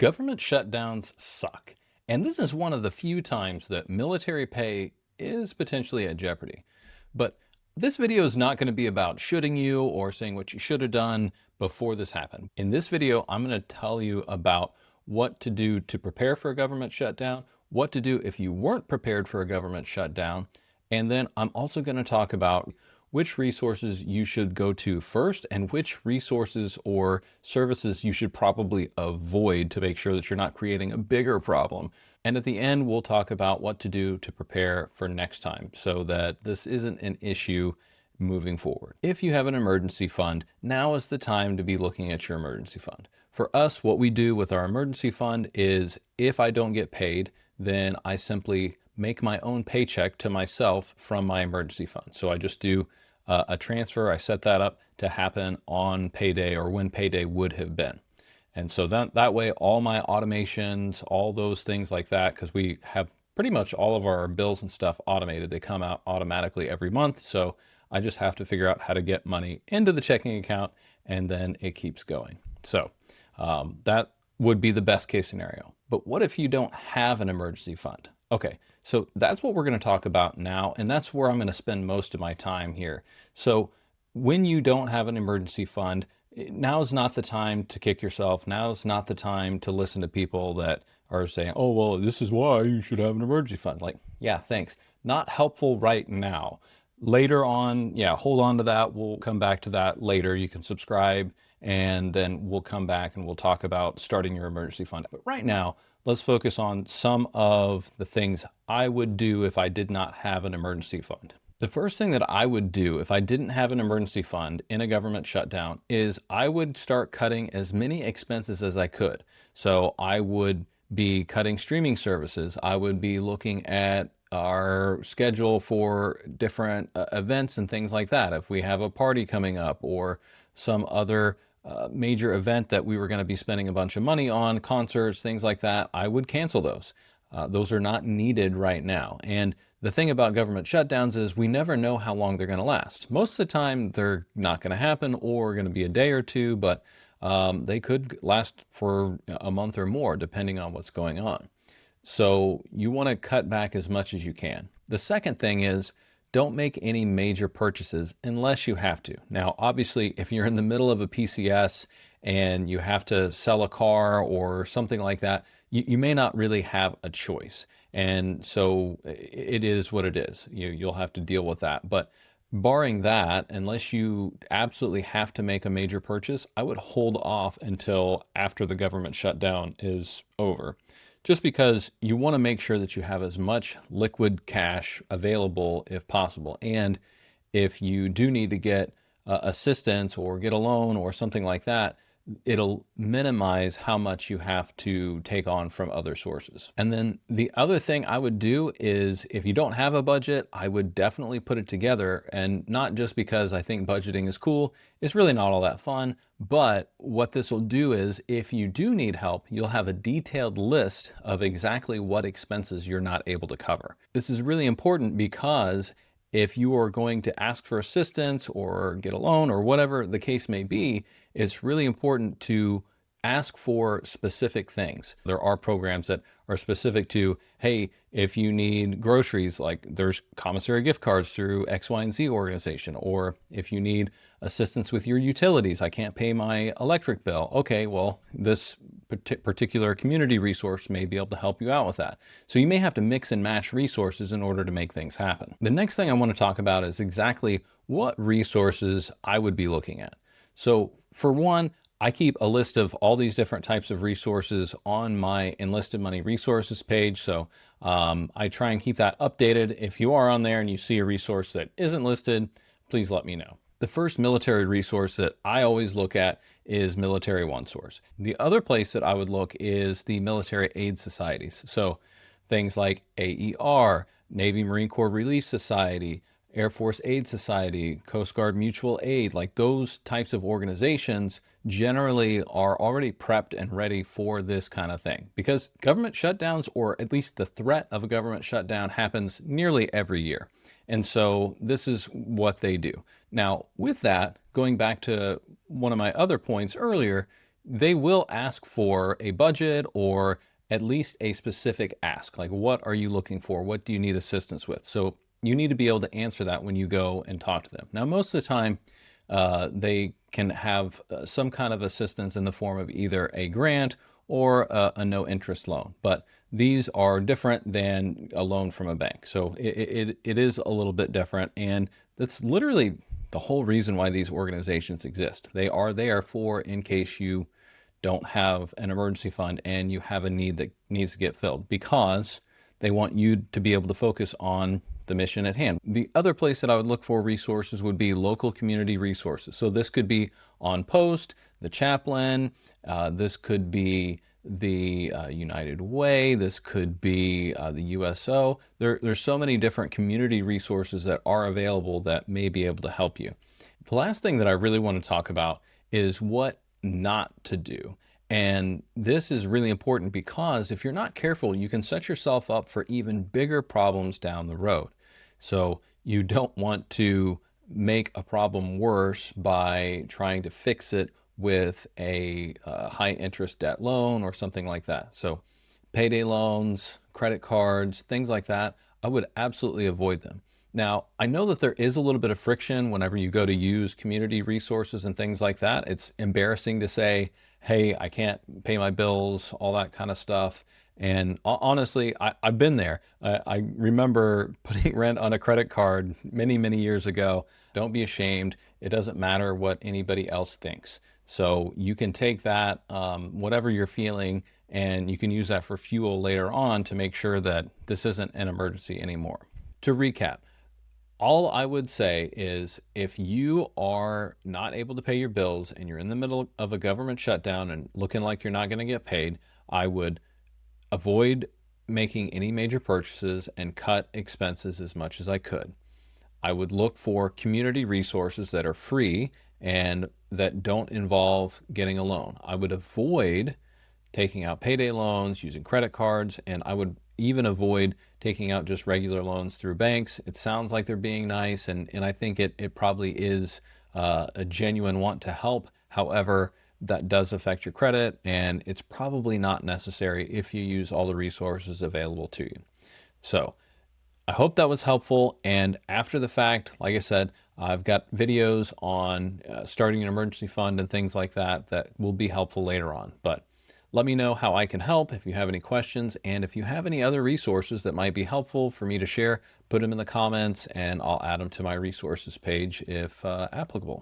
Government shutdowns suck, and this is one of the few times that military pay is potentially at jeopardy. But this video is not going to be about shoulding you or saying what you should have done before this happened. In this video, I'm going to tell you about what to do to prepare for a government shutdown, what to do if you weren't prepared for a government shutdown, and then I'm also going to talk about which resources you should go to first and which resources or services you should probably avoid to make sure that you're not creating a bigger problem. And at the end, we'll talk about what to do to prepare for next time so that this isn't an issue moving forward. If you have an emergency fund, now is the time to be looking at your emergency fund. For us, what we do with our emergency fund is if I don't get paid, then I simply make my own paycheck to myself from my emergency fund. So I just do a transfer. I set that up to happen on payday or when payday would have been. And so that way, all my automations, all those things like that, because we have pretty much all of our bills and stuff automated. They come out automatically every month. So I just have to figure out how to get money into the checking account and then it keeps going. So that would be the best case scenario. But what if you don't have an emergency fund? Okay, so that's what we're going to talk about now, and that's where I'm going to spend most of my time here. So when you don't have an emergency fund, now is not the time to kick yourself. Now is not the time to listen to people that are saying, oh, well, this is why you should have an emergency fund. Like, yeah, thanks. Not helpful right now. Later on, yeah, hold on to that. We'll come back to that later. You can subscribe and then we'll come back and we'll talk about starting your emergency fund. But right now, let's focus on some of the things I would do if I did not have an emergency fund. The first thing that I would do if I didn't have an emergency fund in a government shutdown is I would start cutting as many expenses as I could. So I would be cutting streaming services. I would be looking at our schedule for different events and things like that. If we have a party coming up or some other major event that we were going to be spending a bunch of money on, concerts, things like that, I would cancel those. Those are not needed right now. And the thing about government shutdowns is we never know how long they're going to last. Most of the time, they're not going to happen or going to be a day or two, but they could last for a month or more, depending on what's going on. So you want to cut back as much as you can. The second thing is don't make any major purchases unless you have to. Now, obviously, if you're in the middle of a PCS and you have to sell a car or something like that, you may not really have a choice. And so it is what it is. You'll have to deal with that. But barring that, unless you absolutely have to make a major purchase, I would hold off until after the government shutdown is over. Just because you want to make sure that you have as much liquid cash available if possible. And if you do need to get assistance or get a loan or something like that, it'll minimize how much you have to take on from other sources. And then the other thing I would do is if you don't have a budget, I would definitely put it together. And not just because I think budgeting is cool, it's really not all that fun. But what this will do is if you do need help, you'll have a detailed list of exactly what expenses you're not able to cover. This is really important because if you are going to ask for assistance or get a loan or whatever the case may be, it's really important to ask for specific things. There are programs that are specific to, hey, if you need groceries, like there's commissary gift cards through X, Y, and Z organization, or if you need assistance with your utilities, I can't pay my electric bill. Okay, well, this particular community resource may be able to help you out with that. So you may have to mix and match resources in order to make things happen. The next thing I want to talk about is exactly what resources I would be looking at. So for one, I keep a list of all these different types of resources on my enlisted money resources page. So I try and keep that updated. If you are on there and you see a resource that isn't listed, please let me know. The first military resource that I always look at is Military OneSource. The other place that I would look is the military aid societies. So things like AER, Navy Marine Corps Relief Society, Air Force Aid Society, Coast Guard Mutual Aid, like those types of organizations generally are already prepped and ready for this kind of thing because government shutdowns, or at least the threat of a government shutdown, happens nearly every year. And so this is what they do. Now, with that, going back to one of my other points earlier, they will ask for a budget or at least a specific ask. Like, what are you looking for? What do you need assistance with? So you need to be able to answer that when you go and talk to them. Now, most of the time, they can have some kind of assistance in the form of either a grant or a no interest loan. But these are different than a loan from a bank. So it is a little bit different. And that's literally the whole reason why these organizations exist. They are there for in case you don't have an emergency fund and you have a need that needs to get filled, because they want you to be able to focus on the mission at hand. The other place that I would look for resources would be local community resources. So this could be On Post, the Chaplain, this could be the United Way, this could be the USO. There's so many different community resources that are available that may be able to help you. The last thing that I really want to talk about is what not to do. And this is really important because if you're not careful, you can set yourself up for even bigger problems down the road. So you don't want to make a problem worse by trying to fix it with a high interest debt loan or something like that. So payday loans, credit cards, things like that, I would absolutely avoid them. Now, I know that there is a little bit of friction whenever you go to use community resources and things like that. It's embarrassing to say, hey, I can't pay my bills, all that kind of stuff. And honestly, I've been there. I remember putting rent on a credit card many, many years ago. Don't be ashamed. It doesn't matter what anybody else thinks. So you can take that, whatever you're feeling, and you can use that for fuel later on to make sure that this isn't an emergency anymore. To recap, all I would say is if you are not able to pay your bills and you're in the middle of a government shutdown and looking like you're not going to get paid, I would avoid making any major purchases and cut expenses as much as I could. I would look for community resources that are free and that don't involve getting a loan. I would avoid taking out payday loans, using credit cards, and I would even avoid taking out just regular loans through banks. It sounds like they're being nice, and I think it probably is a genuine want to help. However, that does affect your credit, and it's probably not necessary if you use all the resources available to you. So I hope that was helpful. And after the fact, like I said, I've got videos on starting an emergency fund and things like that that will be helpful later on. But let me know how I can help if you have any questions, and if you have any other resources that might be helpful for me to share, put them in the comments and I'll add them to my resources page if applicable.